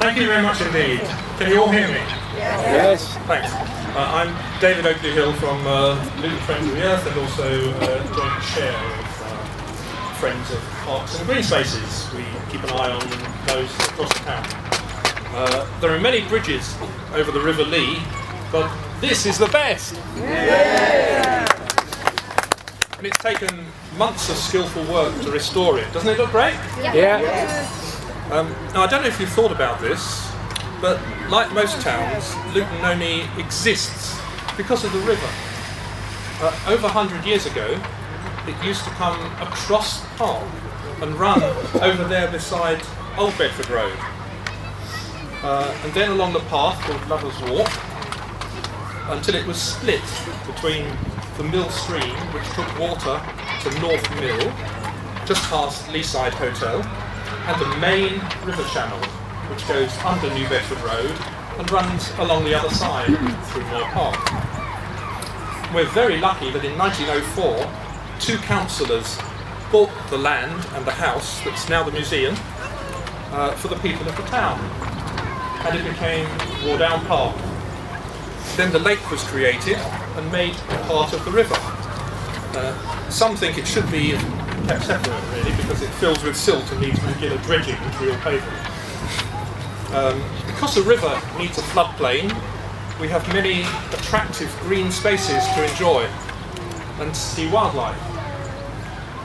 thank you very much indeed. Can you all hear me? Yes. Thanks. I'm David Oakley-Hill from Luton Friends of the Earth and also joint chair of Friends of Parks and Green Spaces. We keep an eye on those across the town. There are many bridges over the River Lea, but this is the best! Yeah. And it's taken months of skillful work to restore it. Doesn't it look great? Yeah. Now I don't know if you've thought about this, but like most towns, Luton only exists because of the river. Over 100 years ago, it used to come across the park and run over there beside Old Bedford Road. And then along the path called Lovers Walk, until it was split between the Mill Stream, which took water to North Mill, just past Leaside Hotel, and the main river channel, which goes under New Bedford Road and runs along the other side through Moor Park. We're very lucky that in 1904, two councillors bought the land and the house that's now the museum for the people of the town, and it became Wardown Park. Then the lake was created and made part of the river. Some think it should be kept separate, really, because it fills with silt and needs regular dredging, which we all pay for. Because the river needs a floodplain, we have many attractive green spaces to enjoy and to see wildlife.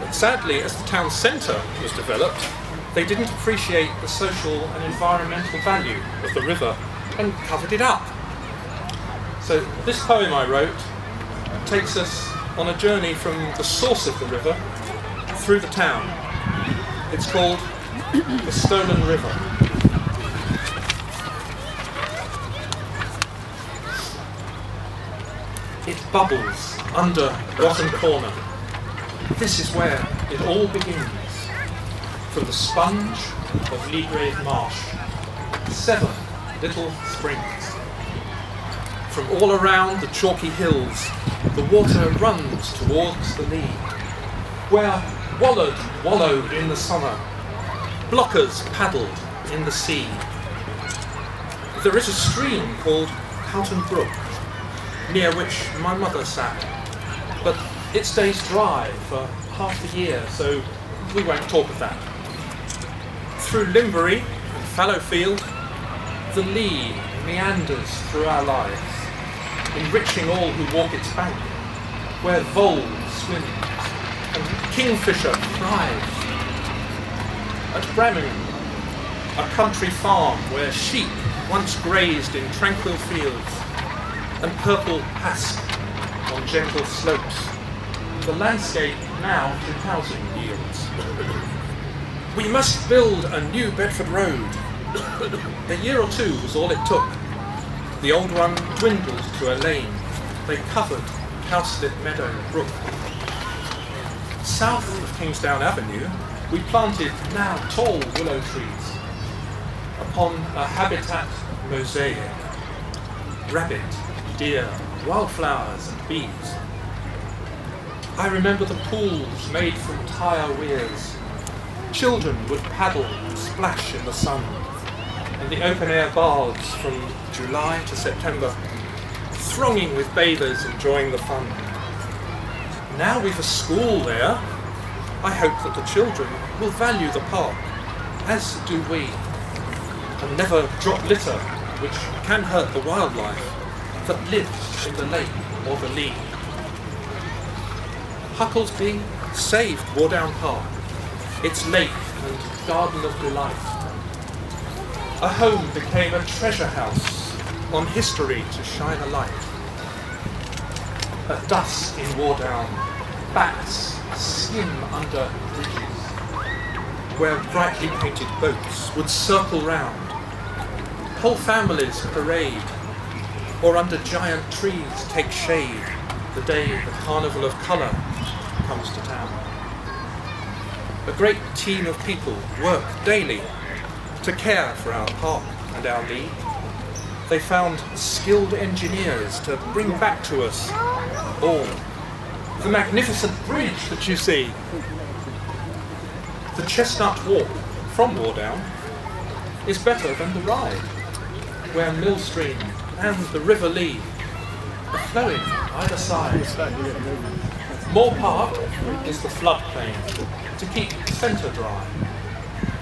But sadly, as the town centre was developed, they didn't appreciate the social and environmental value of the river and covered it up. So this poem I wrote takes us on a journey from the source of the river through the town. It's called The Stolen River. It bubbles under Rotten Corner. This is where it all begins. From the sponge of Leagrave Marsh, 7 little springs. From all around the chalky hills, the water runs towards the Lea, where wallowed in the summer, blockers paddled in the sea. There is a stream called Houghton Brook, near which my mother sat, but it stays dry for half the year, so we won't talk of that. Through Limbury and Fallowfield, the Lea meanders through our lives, enriching all who walk its bank, where vole swims and kingfisher thrives. At Bramham, a country farm where sheep once grazed in tranquil fields and purple hask on gentle slopes, the landscape now to housing yields. We must build a new Bedford Road. A year or two was all it took. The old one dwindled to a lane. They covered cowslip meadow brook. South of Kingsdown Avenue, we planted now tall willow trees upon a habitat mosaic. Rabbit, deer, wildflowers and bees. I remember the pools made from tire weirs. Children would paddle and splash in the sun, and the open-air baths from July to September, thronging with bathers enjoying the fun. Now we've a school there. I hope that the children will value the park, as do we, and never drop litter, which can hurt the wildlife that lives in the lake or the Lea. Hucklesby saved Wardown Park, its lake and garden of delight. A home became a treasure house on history to shine a light. At dusk in Wardown, bats skim under bridges, where brightly painted boats would circle round. Whole families parade, or under giant trees take shade the day the Carnival of Colour comes to town. A great team of people work daily to care for our park and our Lea. They found skilled engineers to bring back to us all the magnificent bridge that you see, the Chestnut Walk from Wardown is better than the ride, where Mill Stream and the River Lea are flowing either side. Moor Park is the floodplain to keep the centre dry.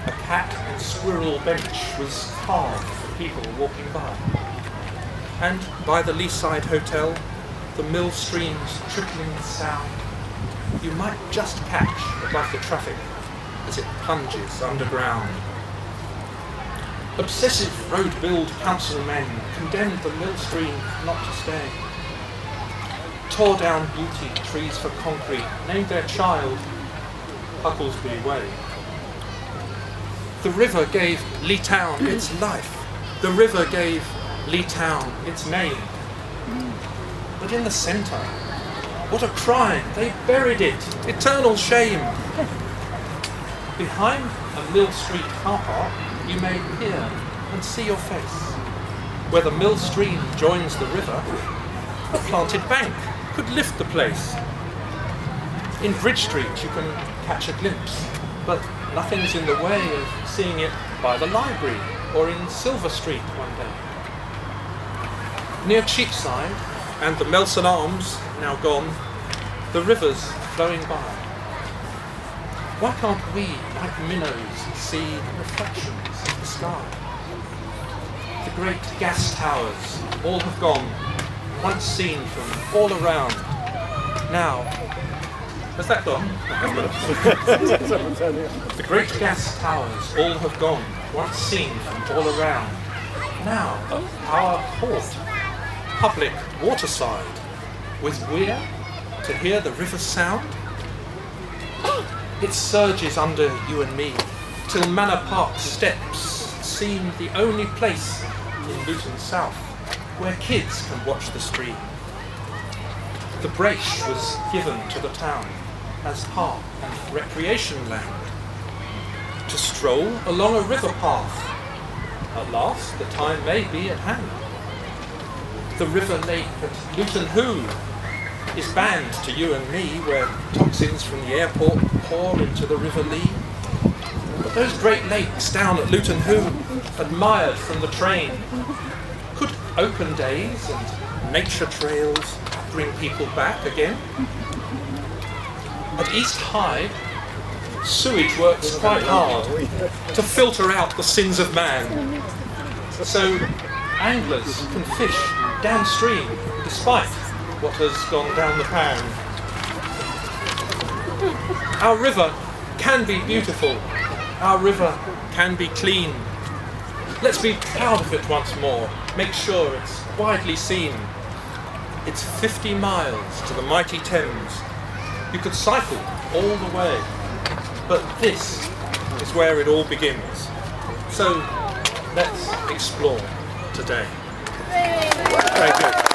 A cat and squirrel bench was carved for people walking by. And by the Leaside Hotel, the Mill Stream's trickling sound you might just catch above the traffic as it plunges underground. Obsessive road-build councilmen condemned the Mill Stream not to stay. Tore down beauty trees for concrete, named their child Hucklesby Way. The river gave Lee Town its life. The river gave Lee Town its name. But in the centre, what a crime! They buried it. Eternal shame. Behind a Mill Street car park, you may peer and see your face. Where the Mill Stream joins the river, a planted bank could lift the place. In Bridge Street you can catch a glimpse, but nothing's in the way of seeing it by the library or in Silver Street one day. Near Cheapside and the Melson Arms, now gone, the river's flowing by. Why can't we, like minnows, see the reflections of the sky? The great gas towers all have gone, once seen from all around. Now, has that gone? The great gas towers all have gone, once seen from all around. Now, our port, public waterside, with weir to hear the river's sound. It surges under you and me, till Manor Park steps seem the only place in Luton South where kids can watch the stream. The Brache was given to the town as park and recreation land, to stroll along a river path. At last the time may be at hand. The river lake at Luton Hoo is banned to you and me, where toxins from the airport pour into the River Lea. But those great lakes down at Luton Hoo, admired from the train, could open days and nature trails bring people back again? At East Hyde, sewage works quite hard to filter out the sins of man. So anglers can fish downstream despite what has gone down the pan. Our river can be beautiful. Our river can be clean. Let's be proud of it once more. Make sure it's widely seen. It's 50 miles to the mighty Thames. You could cycle all the way. But this is where it all begins. So let's explore today. Thank you.